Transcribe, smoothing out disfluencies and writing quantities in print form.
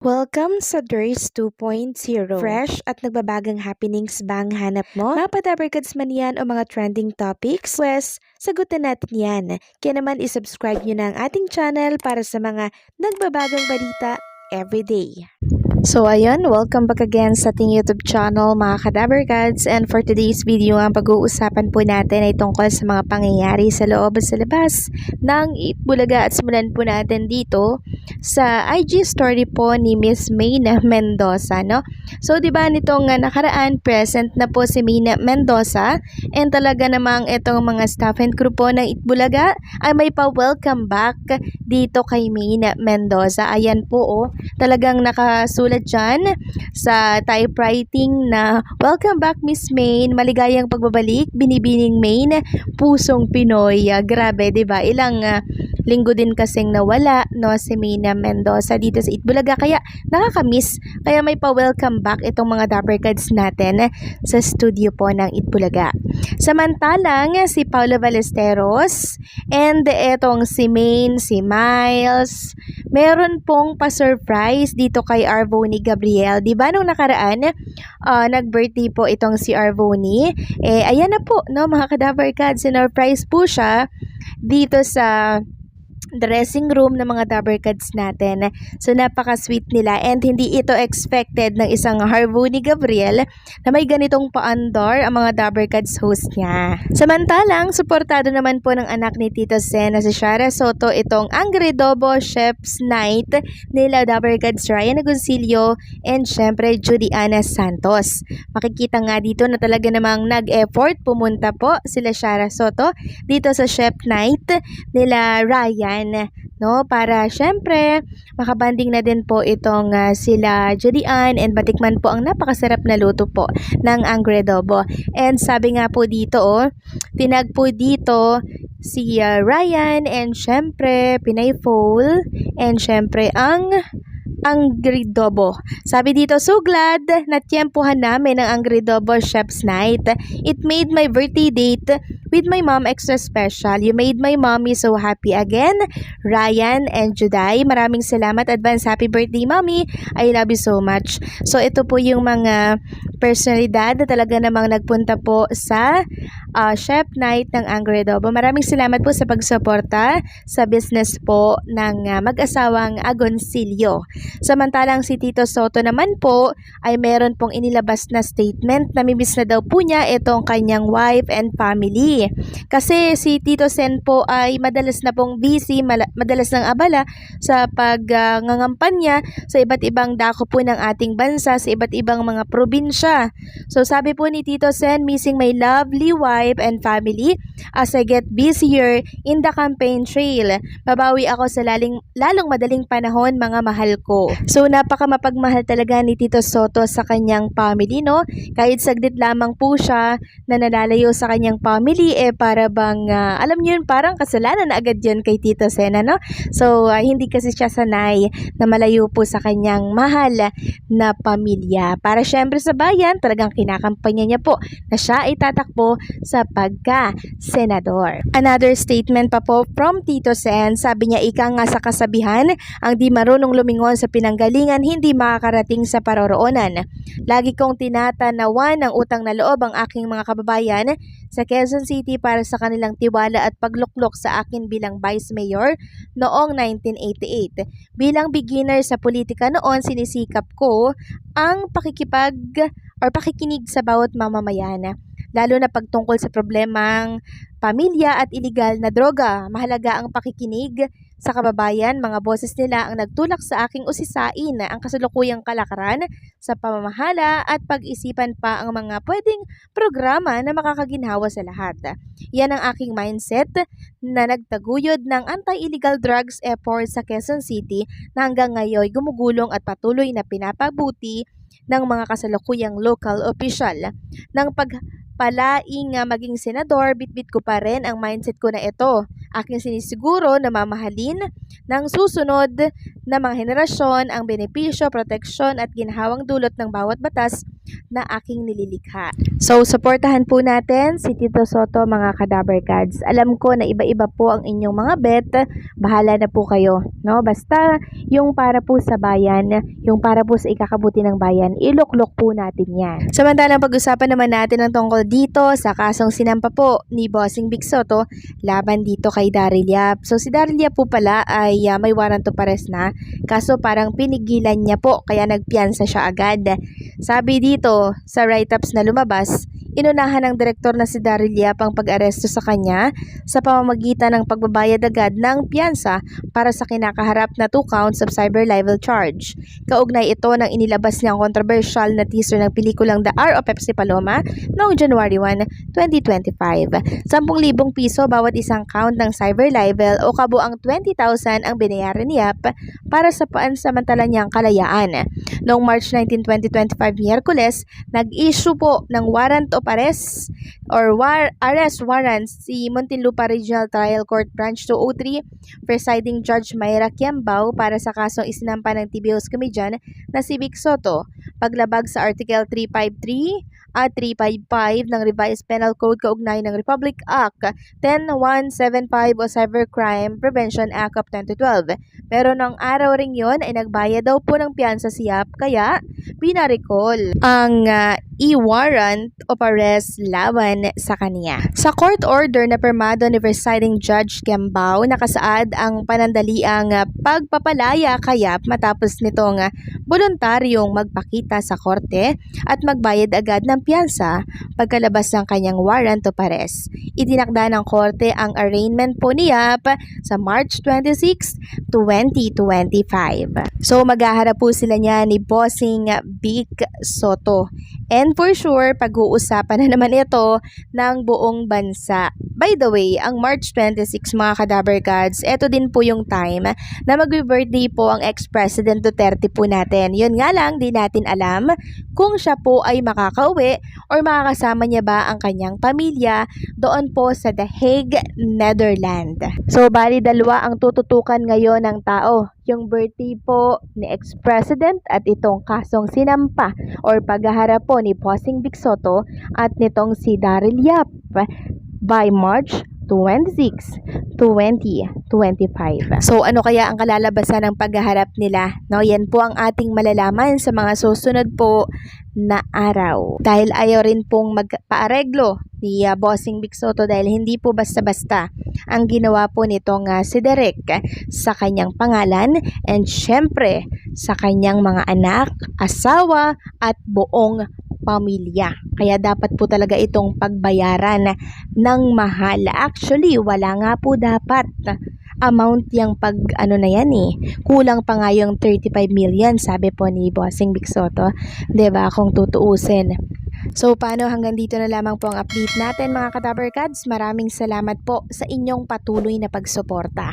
Welcome sa DRS 2.0. Fresh at nagbabagang happenings bang hanap mo? Mga padabarkads man yan o mga trending topics? Pwes, sagutin natin yan. Kaya naman isubscribe nyo na ang ating channel para sa mga nagbabagang balita everyday. So ayun, welcome back again sa ating YouTube channel mga Kadabarkads, and for today's video ang pag-uusapan po natin ay tungkol sa mga pangyayari sa loob at sa labas ng Itbulaga, at simulan po natin dito sa IG story po ni Miss Mayna Mendoza, no? So di ba nitong nakaraan present na po si Mayna Mendoza, and talaga namang itong mga staff and crew po ng Itbulaga ay may pa-welcome back dito kay Mayna Mendoza. Ayan po talagang nakasulat dyan sa typewriting na welcome back Miss Main, maligayang pagbabalik, binibining Main, pusong Pinoy. Grabe, 'di ba? Ilang linggo din kasing nawala no si Mayna Mendoza dito sa Itbulaga, kaya nakakamiss, kaya may pa-welcome back itong mga Dabarkads natin sa studio po ng Itbulaga. Samantalang si Paolo Ballesteros and etong si Main, si Miles, meron pong pa-surprise dito kay Arvoni Gabriel. Di ba nung nakaraan, nag-birthday po itong si Arvoni. Ayan na po, no, mga Kadabarkads, sinurprise po siya dito sa dressing room ng mga Dabarkads natin. So napaka-sweet nila, and hindi ito expected ng isang Arvoni Gabriel na may ganitong paandar ang mga Dabarkads host niya. Samantalang, suportado naman po ng anak ni Tito Sen na si Shara Soto itong Angredobo Chef's Night nila Dabarkads Ryan Agoncillo and syempre Judy Ana Santos. Makikita nga dito na talaga namang nag-effort pumunta po sila Shara Soto dito sa Chef Night nila Ryan, no, para syempre makabanding na din po itong sila Judy Ann, and batikman po ang napakasarap na luto po ng Angredobo. And sabi nga po dito, tinag po dito si Ryan, and syempre Pinay Fowl, and syempre ang Angredobo. Sabi dito, so glad na tiyempuhan namin ang Angredobo Chef's Night. It made my birthday date with my mom extra special. You made my mommy so happy again. Ryan and Juday, maraming salamat. Advance happy birthday, mommy. I love you so much. So ito po yung mga personalidad na talaga namang nagpunta po sa Chef Night ng Angredobo. Maraming salamat po sa pagsuporta sa business po ng mag-asawang Agoncillo. Samantalang si Tito Soto naman po ay meron pong inilabas na statement na mimiss na daw po niya itong kanyang wife and family. Kasi si Tito Sen po ay madalas na pong busy, madalas nang abala sa pagngangampanya sa iba't ibang dako po ng ating bansa, sa iba't ibang mga probinsya. So sabi po ni Tito Sen, missing my lovely wife and family as I get busier in the campaign trail. Babawi ako sa lalong madaling panahon, mga mahal ko. So napaka mapagmahal talaga ni Tito Soto sa kanyang family, no? Kahit saglit lamang po siya na nalalayo sa kanyang family, para bang alam niyo yun, parang kasalanan na agad yun kay Tito Sen, no? So hindi kasi siya sanay na malayo po sa kanyang mahal na pamilya. Para syempre sa bayan, talagang kinakampanya niya po na siya ay tatakbo sa pagka-senador. Another statement pa po from Tito Sen, sabi niya, ika nga sa kasabihan, ang di marunong lumingon sa pinanggalingan hindi makakarating sa paroroonan. Lagi kong tinatanawan ng utang na loob ang aking mga kababayan sa Quezon City para sa kanilang tiwala at pagluklok sa akin bilang Vice Mayor noong 1988. Bilang beginner sa politika noon, sinisikap ko ang pakikinig sa bawat mamamayan, lalo na pagtungkol sa problemang pamilya at iligal na droga. Mahalaga ang pakikinig sa kababayan, mga boses nila ang nagtulak sa aking usisain ang kasalukuyang kalakaran sa pamamahala at pag-isipan pa ang mga pwedeng programa na makakaginhawa sa lahat. Yan ang aking mindset na nagtaguyod ng anti-illegal drugs effort sa Quezon City na hanggang ngayon gumugulong at patuloy na pinapabuti ng mga kasalukuyang local official. Nang palaing maging senador, bitbit ko pa rin ang mindset ko na ito. Aking sinisiguro na mamahalin ng susunod na mga henerasyon ang benepisyo, proteksyon at ginhawang dulot ng bawat batas na aking nililikha. So, suportahan po natin si Tito Soto mga Kadaber Gods. Alam ko na iba-iba po ang inyong mga bet. Bahala na po kayo, no? Basta yung para po sa bayan, yung para po sa ikakabuti ng bayan, iluklok po natin yan. Samantalang pag-usapan naman natin ang tungkol dito sa kasong sinampa po ni Bossing Big Soto laban dito kay Daryl Yap. So, si Daryl Yap po pala ay may warrant of arrest na, kaso parang pinigilan niya po kaya nagpiyansa siya agad. Sabi dito sa write-ups na lumabas, inunahan ng direktor na si Daryl Yap ang pag-aresto sa kanya sa pamamagitan ng pagbabayad agad ng piyansa para sa kinakaharap na 2 counts of cyber libel charge. Kaugnay ito ng inilabas niyang controversial na teaser ng pelikulang The Hour of Pepsi Paloma noong January 1, 2025. 10,000 piso bawat isang count ng cyber libel o kabuang 20,000 ang binayaran ni Yap para sa pansamantala niyang kalayaan. Noong March 19, 2025, Miyerkules, nag-issue po ng warrant of arrest or arrest warrant si Muntinlupa Regional Trial Court Branch 203 presiding Judge Mayra Quiambao para sa kasong isinampa ng TVO's comedian na si Vic Soto, paglabag sa Article 353 at 355 ng Revised Penal Code kaugnay ng Republic Act 10175 o Cybercrime Prevention Act of 2012. Pero nung araw ring yon ay nagbayad daw po ng piyansa si Yap kaya pinarecall ang e-warrant of arrest laban sa kanya. Sa court order na permado ni presiding Judge Quiambao, nakasaad ang panandaliang pagpapalaya kay Yap matapos nitong voluntaryong magpakita sa korte at magbayad agad ng piyansa pagkalabas ng kanyang warrant of arrest. Itinakda ng korte ang arraignment po ni Yap sa March 26, 2025. So maghaharap po sila niya ni Bossing Big Soto. And for sure, pag-uusapan na naman ito ng buong bansa. By the way, ang March 26 mga Kadaber Gods, ito din po yung time na mag-birthday po ang ex-President Duterte po natin. Yun nga lang, di natin alam kung siya po ay makakauwi or makakasama niya ba ang kanyang pamilya doon po sa The Hague, Netherlands. So, bali dalawa ang tututukan ngayon ng tao. Yung birthday po ni ex-president at itong kasong sinampa or paghaharap po ni Bossing Big Soto at nitong si Daryl Yap by March 26, 2025. So ano kaya ang kalalabasan ng paghaharap nila? No, yan po ang ating malalaman sa mga susunod po na araw. Dahil ayaw rin pong magpaareglo ni Bossing Big Soto dahil hindi po basta-basta ang ginawa po nitong si Derek sa kanyang pangalan and syempre sa kanyang mga anak, asawa at buong pamilya. Kaya dapat po talaga itong pagbayaran ng mahal. Actually, wala nga po dapat amount yung pag ano na yan kulang pa nga yung 35 million sabi po ni Bossing Big Soto, 'di ba, kung tutuusin. So paano, hanggang dito na lamang po ang update natin mga Kadaber Gods. Maraming salamat po sa inyong patuloy na pagsuporta.